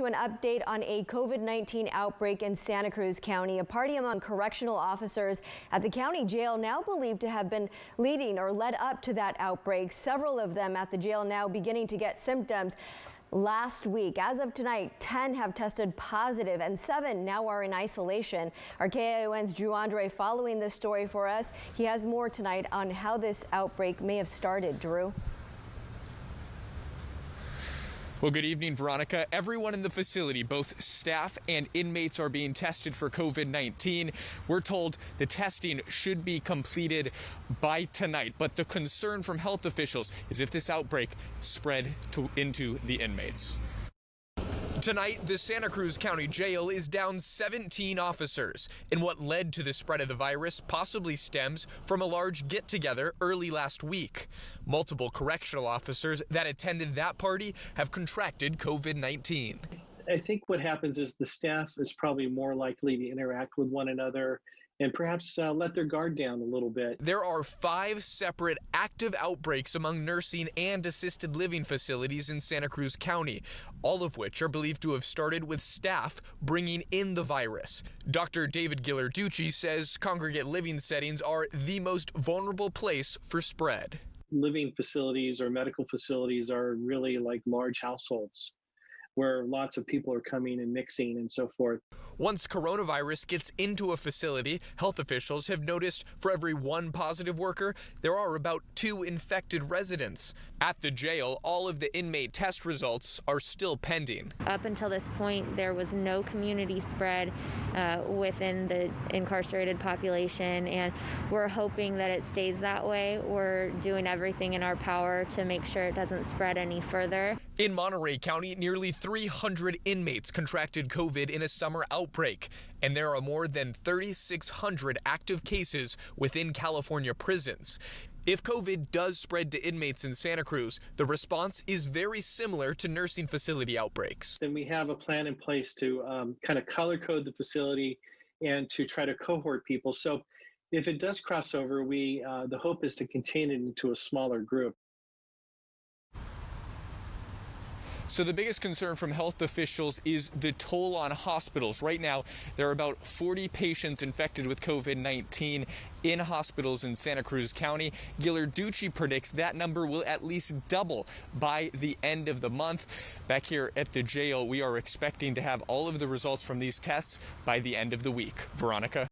An update on a COVID-19 outbreak in Santa Cruz County. A party among correctional officers at the county jail now believed to have been leading or led up to that outbreak. Several of them at the jail now beginning to get symptoms. Last week, as of tonight, 10 have tested positive and 7 now are in isolation. Our KION's Drew Andre following this story for us. He has more tonight on how this outbreak may have started. Drew. Well, good evening, Veronica. Everyone in the facility, both staff and inmates, are being tested for COVID-19. We're told the testing should be completed by tonight, but the concern from health officials is if this outbreak spread into the inmates. Tonight, the Santa Cruz County Jail is down 17 officers, and what led to the spread of the virus possibly stems from a large get-together early last week. Multiple correctional officers that attended that party have contracted COVID-19. I think what happens is the staff is probably more likely to interact with one another and perhaps let their guard down a little bit. There are 5 separate active outbreaks among nursing and assisted living facilities in Santa Cruz County, all of which are believed to have started with staff bringing in the virus. Dr. David Gillarducci says congregate living settings are the most vulnerable place for spread. Living facilities or medical facilities are really like large households where lots of people are coming and mixing and so forth. Once coronavirus gets into a facility, health officials have noticed for every 1 positive worker, there are about 2 infected residents. At the jail, all of the inmate test results are still pending. Up until this point, there was no community spread within the incarcerated population, and we're hoping that it stays that way. We're doing everything in our power to make sure it doesn't spread any further. In Monterey County, nearly 300 inmates contracted COVID in a summer outbreak, and there are more than 3,600 active cases within California prisons. If COVID does spread to inmates in Santa Cruz, the response is very similar to nursing facility outbreaks. Then we have a plan in place to kind of color code the facility and to try to cohort people. So if it does cross over, the hope is to contain it into a smaller group. So the biggest concern from health officials is the toll on hospitals. Right now, there are about 40 patients infected with COVID-19 in hospitals in Santa Cruz County. Gillarducci predicts that number will at least double by the end of the month. Back here at the jail, we are expecting to have all of the results from these tests by the end of the week. Veronica.